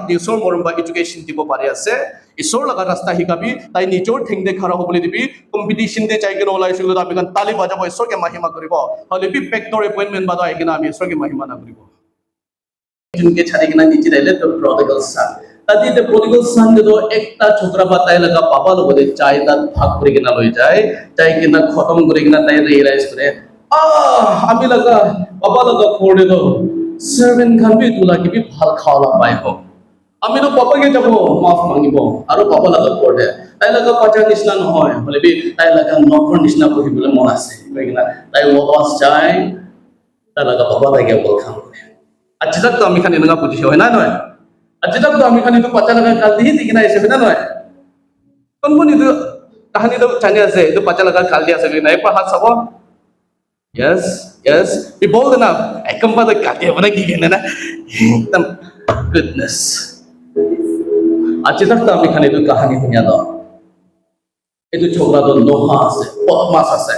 আপনি ঈশ্বর মরম বা এডুকেশন দিব পারে আছে ঈশ্বর লাগা রাস্তা শিকাবি তাই নিজর ঠেং দে খারা হবলে দিবি কম্পিটিশন দে চাই কেন ওলাই শুলো আমি কান তালি বাজাব ঈশ্বরকে মহিমা করিব হলে বি পেক্টর অ্যাপয়েন্টমেন্ট বাদা আইকিনা আমি ঈশ্বরকে মহিমা না করিব जिनके छाड़ी किना नीचे रहले तो प्रोडिगल सन तदी ते प्रोडिगल सन जो एकता छोकरा बताय लगा पापा लोग बोले जायदाद भाग করে কিনা লই যায় চাই কিনা খতম করে কিনা তাই রিয়েলাইজ করে আমি লাগা পাপা লাগা করে দো সার্ভেন্ট খান বি তুলা কি বি ভাল খাওয়া পাই হো আমি তো পাপাকে যাব মাফ মাগিব আর পাপা লাগা করে তাই লাগা পাচা নিছনা নহয় বলে বি তাই লাগা নকর নিছনা কহিবলে মন আছে কই কিনা তাই ওয়াস যায় তাই লাগা পাপা লাগে বল খাম করে अच्छी तक तो আমি খানি নগা পুজি হয় না নয় अच्छी तक तो আমি খানি তো পাচা লাগা কাল দিহি দিকিনা এসে না নয় কোন কোন ಇದು কাহিনী তো চানি আছে ಇದು পাচা লাগা কাল দি আছে না এক হাত সাবো यस यस বি बोल्ड ना একম বাদ কাল দি মানে কি কেনে না একদম গুডনেস अच्छी तक तो আমি খানি তো কাহিনী শুনিয়া দাও এই তো ছোকরা তো লোহা আছে পদ্মাস আছে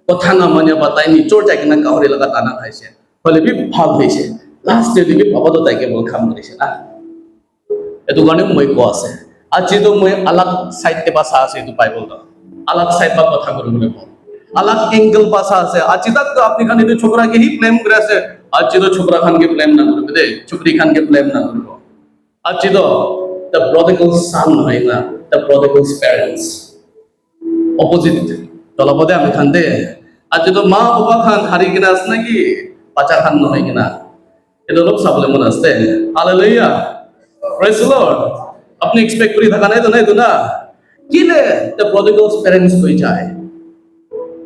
কথা না মানে বাতাই নি চোর যায় কিনা কাউরে লাগা টানা খাইছে বলে বি ভাল হইছে লাস্টে দিকে বাবা তো তাইকে বল খাম করেছে না এতো গানে মই কো আছে আজি তো মই আলাগ সাইডে ভাষা আছে তো বাইবেল তো আলাগ সাইড বা কথা করব বলে আলাগ এঙ্গেল ভাষা আছে আজি তক তো আপনি খানি তো ছোকরা কে হি ব্লেম করে আছে আজি তো ছোকরা খান কে ব্লেম না করবে দে ছোকরি খান কে ব্লেম না করব আজি তো the prodigal son হয় না the prodigal's parents অপোজিট তলাপদে আমি খান দে আজি তো মা বাবা খান হারি কিনা আছে নাকি বাচ্চা খান নহয় কিনা এটা লোক সাবলে মনে আসতে হালেলুয়া প্রেজ দ্য লর্ড আপনি এক্সপেক্ট করি থাকা নাই তো না কিলে দ্য প্রডিগালস প্যারেন্টস হই যায়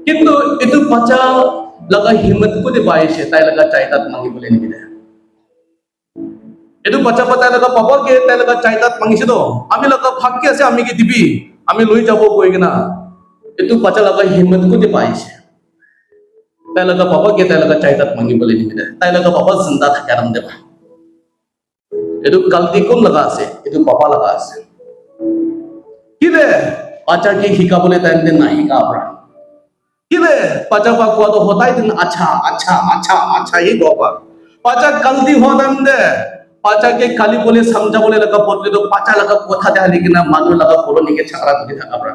কিন্তু এটু বাচ্চা লাগা হিম্মত করে বাইছে তাই লাগা চাইতাত মাগি বলে নিবি না এটু বাচ্চা পাতা লাগা পাপা কে তাই লাগা চাইতাত মাগিছে তো আমি লাগা ভাগ্য আছে আমি কি দিবি আমি লই যাব কই কিনা এটু বাচ্চা লাগা হিম্মত করে বাইছে তাই লাগা পাপা কে তাই লাগা চাইতাত মাগি বলে নিবি না তাই লাগা পাপা জিন্দা থাকে আরাম দেবা এটু গলতি কোন লাগা আছে এটু পাপা লাগা আছে কিলে বাচ্চা কে হিকা বলে তাই দিন না হিকা আমরা কিলে বাচ্চা পা কোয়া তো হতাই দিন আচ্ছা আচ্ছা আচ্ছা আচ্ছা এই বাবা বাচ্চা গলতি হতাম দে বাচ্চা কে খালি বলে সমঝা বলে লাগা বলতে তো বাচ্চা লাগা কথা দেয়া লিখিনা মানু লাগা বলো নিকে ছাড়া করে থাকা আমরা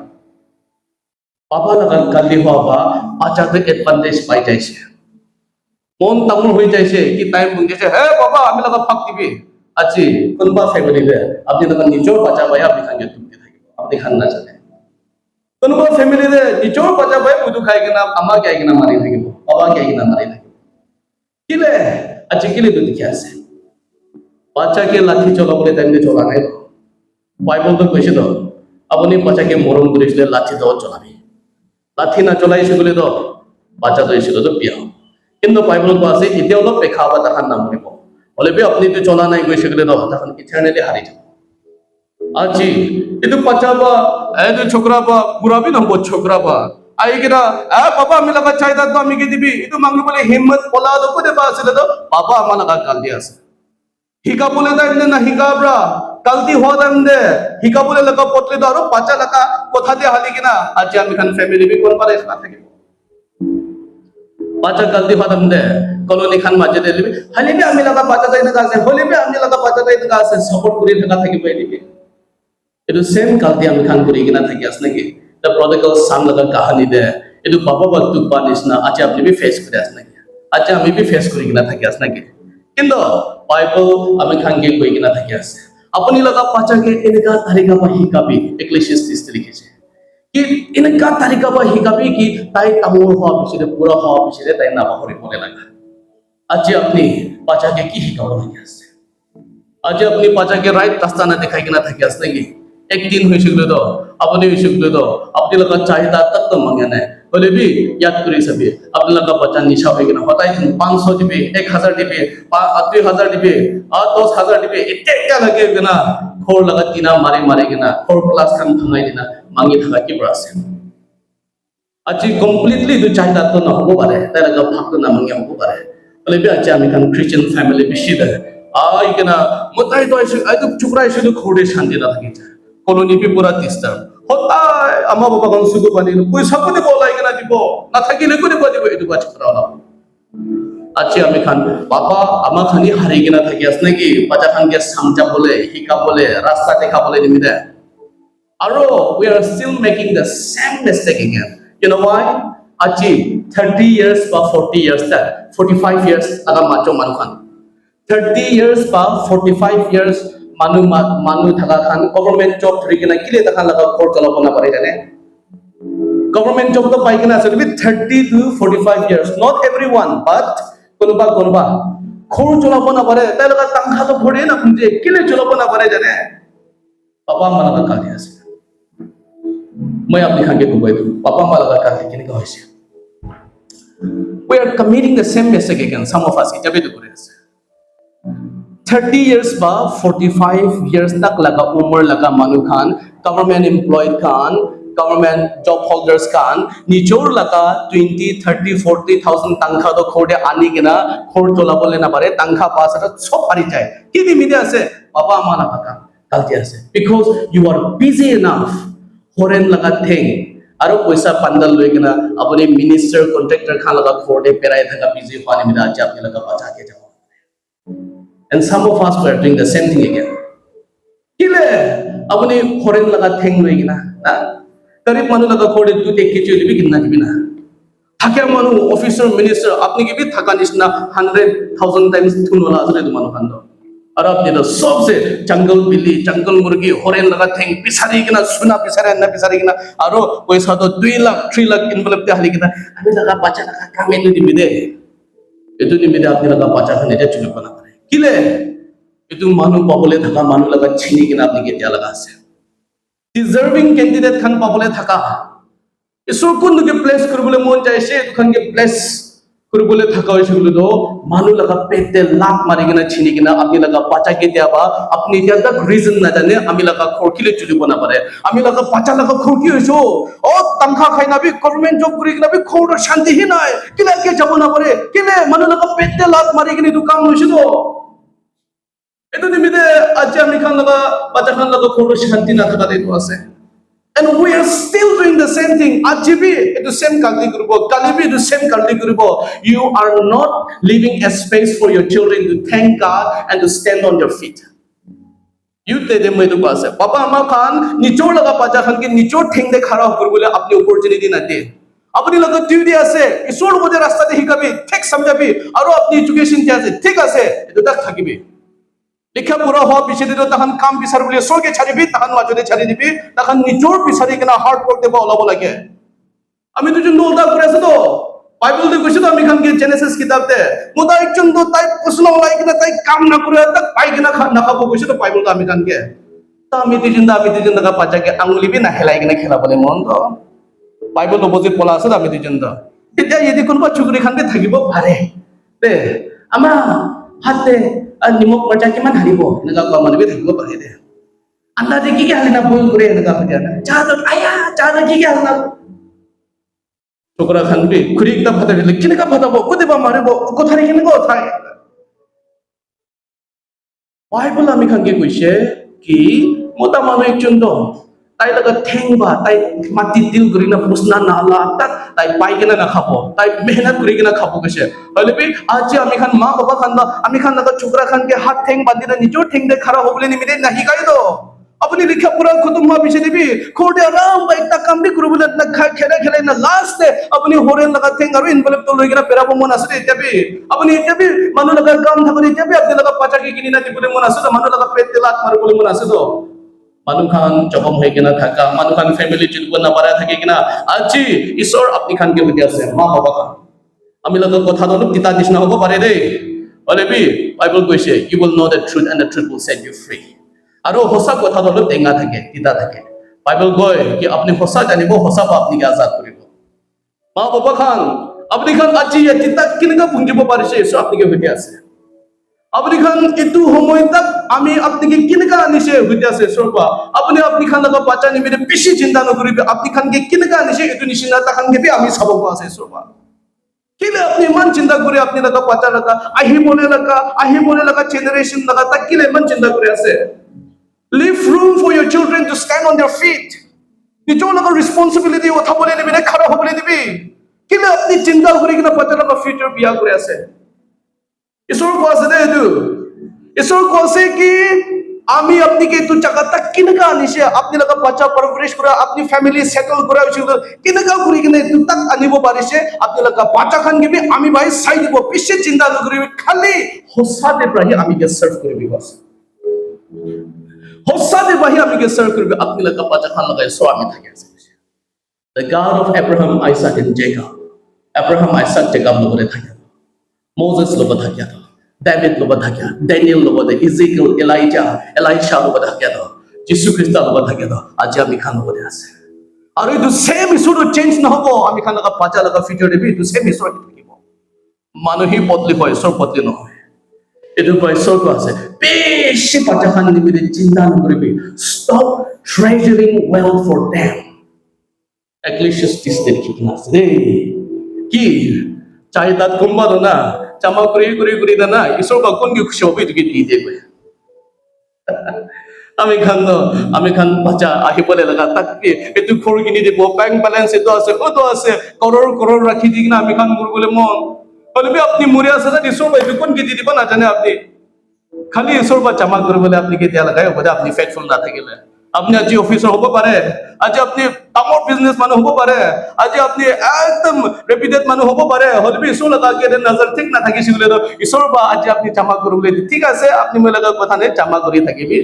পাপা লাগা গলতি হওয়া বাচ্চা তো এডভান্টেজ পাই যাইছে মন তামুল হয়ে যাইছে কি টাইম বুঝেছে হে বাবা আমি লাগা ফাক দিবি আজি কোনবা ফ্যামিলি রে আপনি লাগা নিজের বাচ্চা ভাই আপনি খাঙ্গে তুলতে থাকিব আপনি খান না জানে কোনবা ফ্যামিলি রে নিজের বাচ্চা ভাই মুদু খাই কিনা আমা খাই কিনা মারি থাকিব বাবা খাই কিনা মারি থাকিব কিলে আজি কিলে তো দেখি আছে বাচ্চাকে লাঠি চলা বলে তাইলে চলা নাই বাইবেল তো কইছে তো আপনি বাচ্চাকে মরম করিছিলে লাঠি দাও চলাবি লাঠি না চলাই সেগুলি তো বাচ্চা তো এসেছিল তো বিয়া কিন্তু বাইবেল তো আছে এতে অলপ পেখা বা তাহার নাম দিব বলে বি আপনি তো চলা নাই গই সেগুলি তো তখন ইটারনালি হারি যাব আজি itu বাচ্চা বা এই ছোকরা বা পুরাবি নম্বর ছোকরা বা আই কিনা বাবা আমি লাগা চাইতা তো আমি কি দিবি itu মাঙ্গি বলে হিম্মত পলা তো করে বা আছে তো বাবা আমার লাগা কাল দিয়া আছে হিকা বলে দেন না হিকা ব্রা গলতি হওয়া দেন দে হিকা বলে লাগা পটলে তো আরো বাচ্চা লাগা কথা দিয়ে হালি কিনা আজি আমি খান ফ্যামিলি বি কোন পারে না থাকিব বাচ্চা গলতি হওয়া দেন দে কলোনি খান মাঝে দে লিবি হালি বি আমি লাগা বাচ্চা যাই না আছে হলি বি আমি লাগা বাচ্চা যাই না আছে সাপোর্ট করে থাকা থাকিব এদিকে এটু সেম গলতি আমি খান করি কিনা থাকি আস নাকি দ্য প্রডিগাল সান লাগা কাহিনী দে এটু বাবা বাতু পানিস না আজি আপনি বি ফেস করে আস নাকি আজি আমি বি ফেস করি কিনা থাকি আস নাকি কিন্তু বাইবেল আমি খাঙ্গে কই কিনা থাকি আছে আপনি লাগা পাচাকে এনেকা তারিকা বা হিকাবি এক্লেসিয়াস 30 লিখেছে কি এনেকা তারিকা বা হিকাবি কি তাই তামুল হওয়া বিশিরে পুরা হওয়া বিশিরে তাই না বাহরে বলে লাগা আজি আপনি পাচাকে কি হিকাবো থাকি আছে আজি আপনি পাচাকে রাইট রাস্তা না দেখাই কিনা থাকি আছে নাকি একদিন হইছিল তো আপনি হইছিল তো আপনি লাগা চাহিদা তক তো মাঙ্গে না বলে বি याद করি সবে আপনি লাগা বাচ্চা নিশা হই কিনা হতাই 500 দিবে 1000 দিবে 2000 দিবে আর 10000 দিবে এটা লাগে কিনা খোর লাগা তিনা মারে মারে কিনা খোর ক্লাস খান ভাঙাই দিনা মাঙ্গি থাকা কি বরাছে আজি কমপ্লিটলি তো চাহিদা তো না হবো পারে তাই লাগা ভাগ তো না মাঙ্গে হবো পারে বলে বি আচ্ছা আমি খান খ্রিস্টান ফ্যামিলি বেশি দে আই কিনা মতাই তো আই তো চুকরাই শুধু খোড়ে শান্তি না থাকি কলোনি পি পুরা তিস্তা হতাই আমা বাবা কোন সুগো পানি পয়সা কোনে বলাই কিনা দিব না থাকিলে কোনে দিব এটু বাচ্চা করা আজি আমি খান পাপা আমা খানি হারি কিনা থাকি আছে নাকি বাচ্চা খানকে সামজা বলে শিকা বলে রাস্তা দেখা বলে নিমিদে aro we are still making the same mistake again you know why achi 30 years বা 40 years that 45 years aga macho manu khan 30 years বা 45 years manu thaka khan government job thori kina kile takha laga khor chalabo na pare jane government job to pai kina asle 30 to 45 years not everyone but konoba khor chalabo na pare tai laga tangkha to bhore na punje kile chalabo na pare jane papa mala ka kali ase मैं अपने खाके को बोल दूं पापा माला का कार्य किन्हीं का होइसे we are committing the same mistake again some of us जब ये तो करे 30 years बा 45 years तक लगा उम्र लगा मानु Khan government employed Khan government job holders Khan निचोर लगा 20 30 40,000 तंखा तो खोड़े आने के ना खोड़ चला बोले ना परे तंखा पास है तो सब हारी जाए किन्हीं मीडिया से पापा माला का कार्य से because you are busy enough foreign laga thing aro paisa pandal loi kina apni minister contractor khan laga khorde perai thaka busy pani mida aaj apni laga bacha ke jabo and some of us were doing the same thing again kile apni foreign laga thing loi kina garib manu laga khorde du tek ke choli bi kinna dibina thake manu officer minister apni ke bi thaka nisna 100,000 times thun wala asle du manu khan do और अपने तो सबसे जंगल बिल्ली जंगल मुर्गी हॉरेन लगा थेंग पिसारी किना सुना पिसारे ना पिसारी किना और कोई सा तो 2 लाख 3 लाख इन्वॉल्व ते हाली किना हमें लगा बच्चा लगा काम इतनी निमिदे अपने लगा बच्चा खाने जा चुके बना करे किले इतु मानु पाबले थका मानु लगा छिनी किना अपने के त्या लगा से डिजर्विंग कैंडिडेट खान पाबले थका इसो कुन के प्लेस करबले मन जायसे खान के place kurubule thaka hoise bole to manu laga pete laak mari kina chini kina apni laga pacha ke dia ba apni dia tak reason na jane ami laga khorkile chuli bana pare ami laga pacha laga khorki hoiso o tamkha khaina bi government job kuri kina bi khor shanti hi nai kila ke jabona pare kile manu laga pete laak mari kini du kam hoiso to eto nimide aaj ami khan laga pacha khan laga khor shanti na thaka de to ase and we are still doing the same thing ajibi it is same kalti gurubo kalibi it is same kalti gurubo you are not leaving a space for your children to thank God and to stand on their feet you te de mai to paase papa amma khan nichor laga pacha khan ke nichor theng de khara gurbole apni opportunity na de apni laga duty ase isor boje rasta de hikabi thik samjabi aro apni education je ase thik ase eto tak thakibi लिखा पूरा हो पीछे दे तो तहन काम बिसार बोले सो के छाड़ी भी तहन वाजो छाड़ी दिबी तहन निचोर बिसारी केना हार्ड वर्क देबो ओलाबो लागे আমি তো জন্য ওদা করে আছে তো বাইবেল তে কইছে তো আমি খান কে জেনেসিস কিতাবতে মোদা একজন তো তাই প্রশ্ন লাই কিনা তাই কাম না করে তাক পাই কিনা না খাবো কইছে তো বাইবেল তো আমি খান কে তো আমি তো জিন্দা কা পাচা কে আঙ্গুলি বি না হেলাই কিনা খেলা বলে মন তো বাইবেল তো বুঝি পলা আছে আমি তো জিন্দা এটা যদি কোনবা চুগরি খান কে থাকিব পারে তে আমা হাতে निमक मरचा किमान हारिबो नगा को मानबे থাকিব পারে দে আন্দাজে কি কি হালিনা বল করে নगा ফিয়া চা তো আয়া চা তো কি কি হালিনা ছোকরা খান বি খুরিক তা ভাতা দিলে কিনকা ভাতাবো কোদেবা মারিবো কোথারে কিনগো থাই বাইবেল আমি খান কে কইছে কি মোটা মানুষ একজন তো তাই লাগা ঠেংবা তাই মাটি দিল করি না পুসনা না লা তাক তাই পাই কিনা না খাবো তাই মেহনত করি কিনা খাবো কইছে হলে বি আজ আমি খান মা বাবা খান না আমি খান লাগা ছোকরা খান के हाथ ठेंग बांधी ना निजो ठेंग दे खरा होबले निमिदे नहीं गाई दो अपनी लिखा पूरा खत्म हुआ पीछे दिबी खोटे आराम बाइक तक काम भी करू बोले ना खेले ना लास्ट दे अपनी होरेन लगा ठेंग और इनवॉल्व तो लगिना पेरा बो मन आसे इत्याबी अपनी इत्याबी मानु लगा काम थाबनी इत्याबी अपने लगा पाचा की किनी ना दिबले मन आसे तो मानु लगा पेट लात मार बोले मन आसे तो मानु खान जबम होय किना थाका मानु खान फैमिली जिलबो ना बारा थाके किना আজি ईश्वर अपनी खान के होते আছে মা বাবা খান আমি লগা কথা দল তিতা নিশনা হবো পারে দে বলে বি বাইবেল কইছে you will know the truth and the truth will set you free আৰু হোসা কথা দল টেঙা থাকে তিতা থাকে বাইবেল কয় কি আপনি হোসা জানিব হোসা বা আপনি আজাদ করিব মা বাবা খান আপনি খান আজি তিতা কিনকা বুঞ্জিব পারিছে ईश्वर আপনি के होते আছে আপনি খান এটু সময় তক আমি আপনাকে কিনকা আনিছে হইতে আছে সরবা আপনি খান লাগা বাচ্চা নিমিরে বেশি চিন্তা ন করিবে আপনি খান কে কিনকা আনিছে এটু নিশিনা তাখান কে আমি সবক আছে সরবা কিলে আপনি মান চিন্তা করে আপনি লাগা বাচ্চা লাগা আহি বলে লাগা জেনারেশন লাগা তা কিলে মান চিন্তা করে আছে leave room for your children to stand on their feet নিচো লাগা রেসপন্সিবিলিটি ওঠা বলে নিমিরে খড়া হবলে দিবি কিলে আপনি চিন্তা করে কিনা বাচ্চা লাগা ফিউচার বিয়া করে আছে ঈশ্বৰ কোৱা আছে দে এইটো ঈশ্বৰ কৈছে কি আমি আপনাকে এইটো জায়গাটা কেনেকা আনিছে আপনি লগা বাচ্চা পারফরেশ করা আপনি ফ্যামিলি সেটেল করা হয়েছিল কেনেকা করে কিনে এইটো তাক আনিব পাৰিছে আপনি লগা বাচ্চা খান গিবি আমি ভাই চাই দিব বেছি চিন্তা নকৰিবি খালি সঁচাতে প্ৰাহি আমি কে সাৰ্ভ কৰিবি বস সঁচাতে প্ৰাহি আমি কে সাৰ্ভ কৰিবি আপনি লগা বাচ্চা খান লগাই সো আমি থাকি আছে the God of Abraham Isaac and Jacob Abraham Isaac Jacob লগতে থাকে Moses লগত থাকে David লগত থাকে Daniel লগত Ezekiel Elijah Elisha লগত থাকে Jesus Christ লগত থাকে আজি আমি খান লগত আছে আৰু এইটো সেম ইছুটো চেঞ্জ নহব আমি খান লগা পাঁচা লগা ফিচাৰ দিবি এইটো সেম ইছুৰ থাকিব মানুহে বদলি হয় ঈশ্বৰ বদলি নহয় এইটো ঈশ্বৰ ক আছে বেছি পাঁচা খান দিবি চিন্তা নকৰিবি stop treasuring wealth for them Ecclesiastes দেখি আছে দেই কি চাহিদাত কমবা না চামা কৰি না ঈশ্বৰ বা কোন কি খুশি হবে এটুকে দি দেবে আমি খান বাচ্চা আহিবলে লগা তাকে এইটো খৰ কিনি দিব বেংক বেলেঞ্চ এইটো আছে কত আছে কৰৰ ৰাখি দি কিনা আমি খান কৰিবলৈ মন হলে আপনি মৰে আছে না ঈশ্বৰ বা এইটো কোন কি দি দিব নাজানে আপনি খালি ঈশ্বৰ বা জমা কৰিবলৈ আপনি কি দিয়া লগাই হ'ব আপনি ফেথফুল না থাকিলে আপনি আজি অফিসার হব পারে আজি আপনি ডাঙৰ বিজনেস মানুহ হব পাৰে আজি আপনি একদম ৰেপুটেড মানুহ হব পাৰে হলে ঈশ্বৰ লগা কি নজৰ ঠিক না থাকিছিলে তো ঈশ্বৰ বা আজি আপনি জমা কৰিবলৈ ঠিক আছে আপনি মই লগা কথা নাই জমা কৰি থাকিবি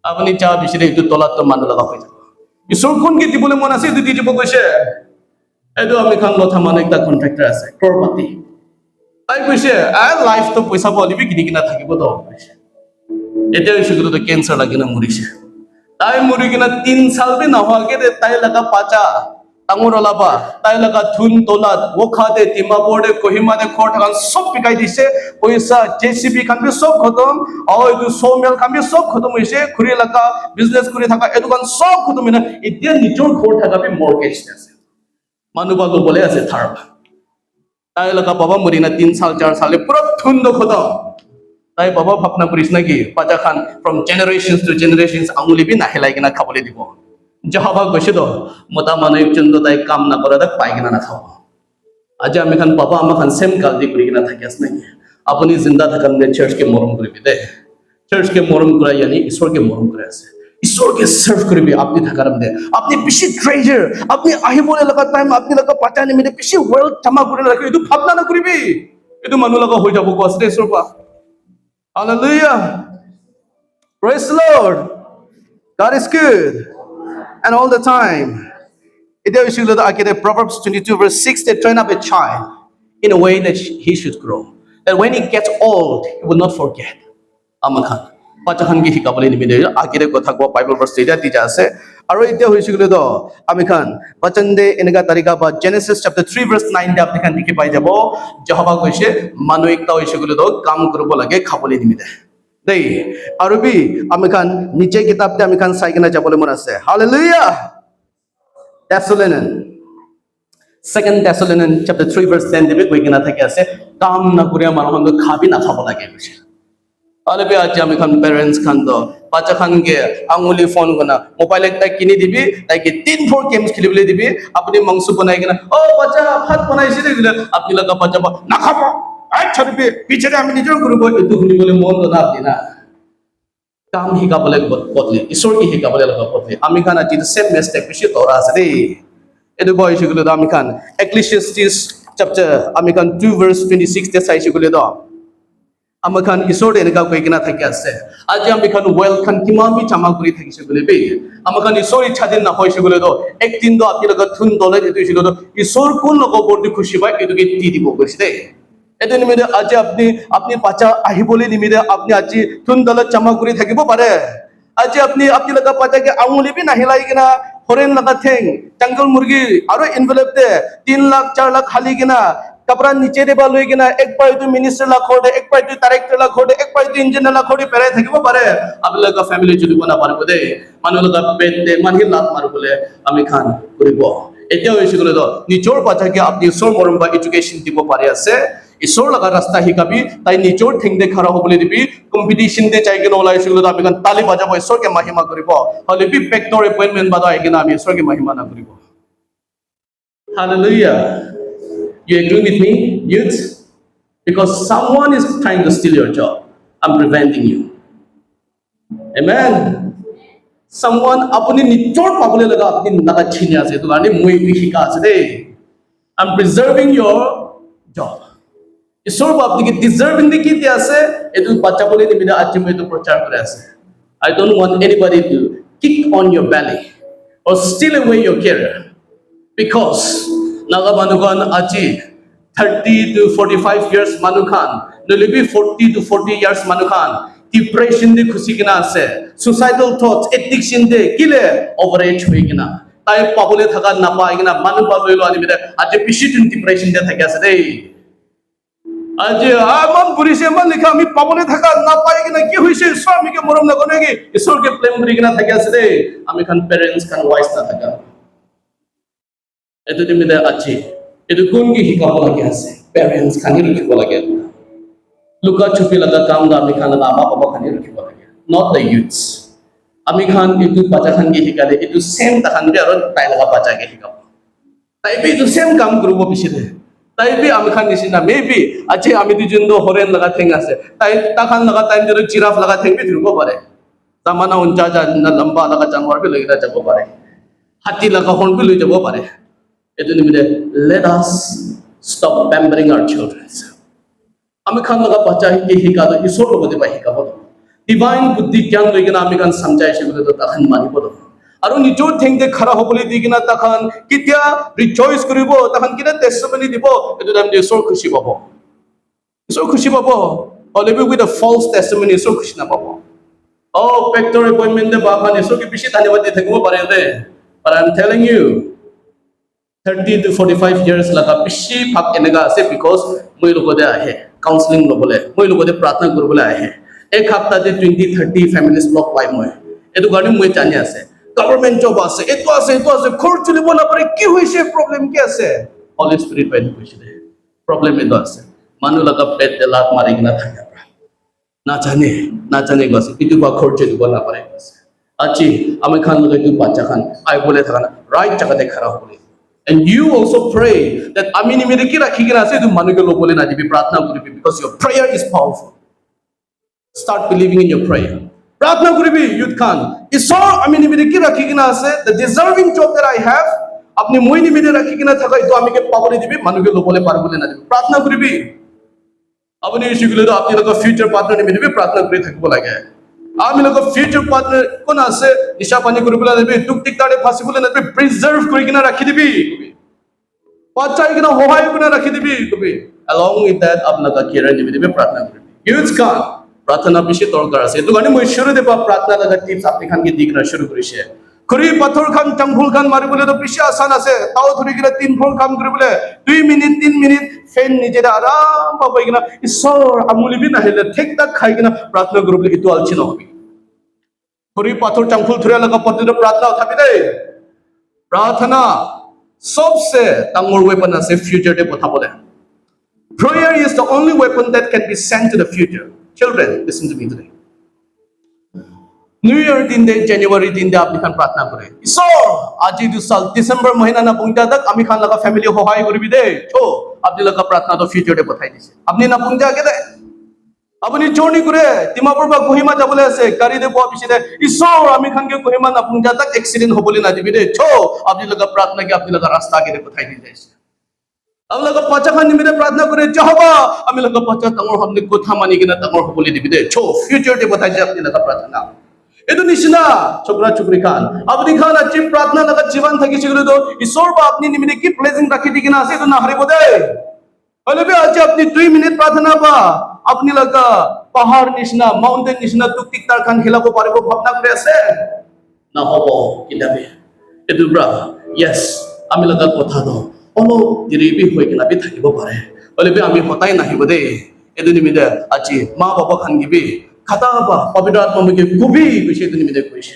আপনি চা বিচাৰে এইটো তলাত তো মানুহ লগা হৈ যাব ঈশ্বৰ কোন কি দিবলৈ মন আছে এইটো দি দিব কৈছে এইটো আমি খান কথা মানে একটা কন্ট্রাক্টর আছে কৰবাতি তাই কৈছে লাইফ তো পইচা বলিবি কিনি কিনা থাকিব তো কৈছে এটা হয়েছিল তো ক্যান্সার লাগে না মরিছে তাই মরি কিনা 3 সাল भी নহোৱাকে তাই লগা পাচা ডাঙৰ ওলাবা তাই লগা ধুন তোলাত ওখাতে তিমাপুৰতে কহিমাতে খৰ থাকান সব পিকাই দিছে পইচা জেসিবি খান বি সব খতম আৰু এইটো সোমেল খান বি সব খতম হৈছে খুৰি লগা বিজনেস কৰি থাকা এইটো খান সব খতম না এতিয়া নিজৰ ঘৰ থাকা বি মৰ্গেজ আছে মানুহ বাগো বলে আছে থাৰ্ব তাই লগা বাবা মৰি না 3 সাল 4 সালে পুরো ধুন খতম তাই বাবা ভাবনা করিস নাকি পাজা খান ফ্রম জেনারেশনস টু জেনারেশনস আঙুলি বি নাহেলাই কিনা খাবলে দিব যাহাবা কৈছে তো মতা মানুহ একজন তো তাই কাম না করে তাক পাই কিনা না খাব আজি আমি খান বাবা আমা খান সেম কালদি করি কিনা থাকি আছ নাকি আপনি জিন্দা থাকান নে চার্চ কে মরম করিবি দে চার্চ কে মরম করা यानी ঈশ্বর কে মরম করে আছে ঈশ্বর কে সার্ভ করিবি আপনি থাকার মধ্যে আপনি বেশি ট্রেজার আপনি আহিবলে লাগা টাইম আপনি লাগা পাটা নিমিতে বেশি ওয়েলথ জমা করে রাখি এটো ভাবনা না করিবি এটো মানুহ লাগা হৈ যাব কোসতে ঈশ্বর পা Hallelujah. Praise the Lord. God is good. And all the time. Proverbs 22 verse 6, they train up a child in a way that he should grow. That when he gets old, he will not forget. Amakhan. Pachahan ki hikabali nimide akire kotha ko Bible verse tija ase. Aro itia hoisigule to amikhan pachande enega tarika ba Genesis chapter 3 verse 9 de apni khan dikhi pai jabo Jehovah koise manu ekta hoisigule to kam koribo lage khabole nimide dei aro bi amikhan niche kitab te amikhan sai kena jabole mon ase hallelujah Thessalonians 2 Thessalonians chapter 3 verse 10 de koi kena thake ase kam na kuriya manu han khabi na khabo lage koise তাহলে আজি আমি খান parents খান তো বাচ্চা খান কে আঙুলি phone কোনা mobile একটা কিনি দিবি তাইকে 3-4 গেমস খেলিবলে দিবি আপনি মাংস বানাই কিনা ও বাচ্চা ভাত বানাইছে দিলে আপনি লাগা বাচ্চা না খাবো আই ছাড়বি পিছনে আমি নিজের করব এত শুনি বলে মন না আপনি না কাম হিকাবলে বদলে ঈশ্বর কি হিকাবলে লাগা বদলে আমি খান আজি সেম মিস্টেক বেশি তোরা আছে রে এটো বয়স গুলো আমি খান Ecclesiastes chapter আমি খান 2 verse 26 তে চাইছি গুলো দাও Amakhan isor enega koi kena thaki ase aji ami khan well khan kiman bi chama kuri thakise bole be amakhan isor ichha din na hoise bole do ek din do apni logot thun dole etu silo do isor kon logo bordi khushi bai etu ke ti dibo koise de etu nimide aji apni pacha ahi bole nimide apni aji thun dole chama kuri thakibo pare aji apni loga pacha ke anguli bi nahi lai kena horen laga theng jungle murgi aro envelope de 3 lakh 4 lakh khali kena कपड़ा नीचे दे बालुई किना एक पाई तो minister ला खोडे एक पाई तो director ला खोडे एक पाई तो इंजीनियर ला खोडे पेरे থাকিব পারে আপনি কা ফ্যামিলি যদি বনা পারবো দে মানুহ লগা পেতে মানহি লাত মার বলে আমি খান করিব এটা হইছে গলে তো নিচৰ পাছাকে আপনি সৰ মৰম বা এডুকেশন দিব পাৰে আছে ঈশ্বৰ লগা ৰাস্তা হিকাবি তাই নিচৰ ঠেং দে খারা হবলে দিবি কম্পিটিশন দে চাই কেন ওলাইছে গলে আমি খান তালি বাজাবো ঈশ্বরকে মহিমা করিব হলে বি পেক্টর অ্যাপয়েন্টমেন্ট বাদা আইকিনা আমি ঈশ্বরকে মহিমা না করিব hallelujah You agree with me, youth? because someone is trying to steal your job. I'm preventing you. Amen. Someone apuni nichor pabule laga apni naga chhini ase to gani moi hika ase de. I'm preserving your job. Isor ba apni ki deserving de ki dia ase etu bacha bole ni bina aji moi to prachar kore ase. I don't want anybody to kick on your belly or steal away your career, because naga manukan aji 30 to 45 years manukan nolibi 40 to 40 years manukan depression de khusi kina ase, suicidal thoughts, addiction de kile overage hoy kina tai pabule thaka na pai kina manu pabule lo ani bide aji pishitun depression de thake ase de aji amon burise man likha ami pabule thaka na pai kina ki hoise swami ke morom na kone ki isor ke blame kuri kina thake ase de ami khan parents khan wise na thaka etu dimide aji etu gun ki hikabo lagi ase parents khan hi rukhibo lagi luka chupi laga kam ga ami khan laga ama baba khan hi rukhibo lagi, not the youths. Ami khan etu bacha khan ki hikale etu same ta khan bi aro tai laga bacha ke hikabo tai bi etu same kam kurubo biside tai bi ami khan nisina maybe ache ami du jindo horen laga thing ase tai ta khan laga time jero giraffe laga thing bi thirubo pare tamana uncha ja na lamba laga janwar bi lagina jabo pare hati laga horn bi loi jabo pare etu nimide let us stop pampering our children. Ami khan laga bacha hi hika do isor logo de ba hika bodo divine buddhi gyan loi gina ami khan samjai se bodo ta khan mani bodo aru nijor thing de khara hobole di gina ta khan kitya rejoice koribo ta khan kina testimony dibo etu dam de isor khushi pabo alebe with a false testimony isor khushi na pabo oh factor appointment de ba khan isor ki bishi dhanyawad de thakibo pare de but I'm telling you 30 to 45 years laga bishi phak enega ase because moi logo de ahe counseling lobole moi logo de pratna koribole ahe ek hafta de 20-30 families block pai moi etu garni moi jani ase government job ase etu ase khor chulibo na pare ki hoise problem ki ase holy spirit by hoise de problem etu ase manu laga pet de lat mari gina thaka na jane gase etu ba khor chulibo na pare achi ami khan laga tu bacha khan ai bole thaka na right jaga de khara hobole. And you also pray that amini mere ki rakhi kina ase tu manu ke lo bole na jibi pratna koribi because your prayer is powerful. Start believing in your prayer. Pratna koribi youth khan isor amini mere ki rakhi kina ase the deserving job that I have apni moi ni mere rakhi kina thaka itu ami ke pabole dibi manu ke lo bole par bole na jibi pratna koribi apni shigule to apni logo future partner ni mere pratna kori thakbo lage ami logo future partner kona ase nisha pani koribole na jibi tuk tik tare fasibole na jibi preserve kori kina rakhi dibi pachai kina hohai kina rakhi dibi kubi along with that apna ka career ni mere pratna koribi youth khan pratna bishi dorkar ase etu gani moi shuru de ba pratna laga tips apni khan ke dikna shuru korise khuri pathor khan tanghul khan maribole to bishi asan ase tao thuri kina 3 phone kam koribole 2 minute 3 minute fan nije da aram ba bai kina isor amuli bi na hele thek tak khai kina pratna koribole itu alchi na hobi khuri pathor tanghul thuri laga pathor pratna uthabi de प्रार्थना सबसे tangor weapon ase future de pothabole. Prayer is the only weapon that can be sent to the future. Children, listen to me today. New Year din de January din de apni khan pratna kore isor aji du sal December mahina na pungja tak ami khan laga family hohai koribi de cho apni laga pratna to future de pothai dise apni na pungja ke de apni choni kore Dimapur ba Kohima jabole ase gari de bo biside isor ami khan ke Kohima na pungja tak accident hobole na dibi de cho apni laga pratna ke apni laga rasta ke de pothai dise am laga pacha khan ni mere pratna kore jehova ami laga pacha tangor hamne kotha mani kina tangor hobole dibi de cho future de pothai je apni laga pratna etu nishina chokra chukri khan apni khan achi pratna laga jivan thaki sigule to isor ba apni nimine ki blessing rakhi dikina ase etu na haribo de hole be achi apni 2 minute pratna ba apni laga pahar nishna mountain nishna tuk tik tar khan khilabo paribo bhabna kore ase na hobo kidabe etu bra yes ami laga kotha do ono diribi hoi kina bi thakibo pare hole be ami hotai nahibo de etu nimide achi ma baba khan gibi khata ba pavitra atma ke kubi bishe tu nimide koise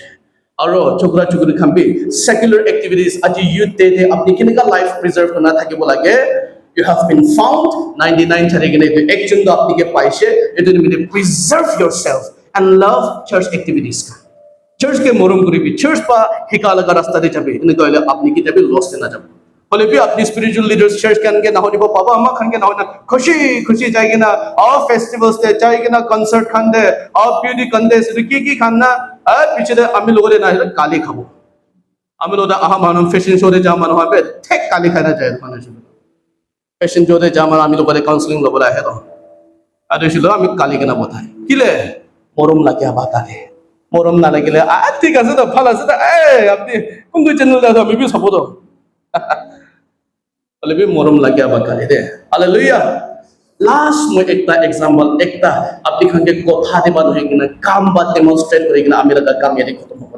aro chokra chukri khan bi secular activities aji youth de apni kinika life preserve kona thakibo lage you have been found 99 tarigene to action do apni ke paise etu nimide preserve yourself and love church activities ka church ke morom koribi church pa hikala ka rasta de jabe ene toile apni ki jabe lost na jabe হলে B আপনি spiritual লিডার্स church के अनके ना होने को पापा अम्मा खान के ना होना खुशी खुशी जाएगी ना और फेस्टिवल्स दे जाएगी ना कंसर्ट खान दे और ब्यूटी कंदे सिर्फ की खाना पीछे दे अम्मी लोगों ने ना काली खाबो अम्मी लोग आहा मानो फैशन शो दे जा मानो वहाँ पे टेक काली खाना चाहिए खाना चाहिए फैशन शो दे जा मानो अम्मी लोगों ने काउंसलिंग लोग बोला है तो अरे शिलो अम्मी काली के ना बताए किले मोरम लगे अब आता है मोरम ना लगे ले ठीक है तो फल है तो अपनी कुंदू चैनल दा तो अम्मी भी सपोर्ट हो lebih morom lagi apa kali deh. Haleluya. Last mo ekta example ekta apni khange kotha de bad hoye kina kam ba demonstrate kore kina amira ka kam yadi khotom hobo.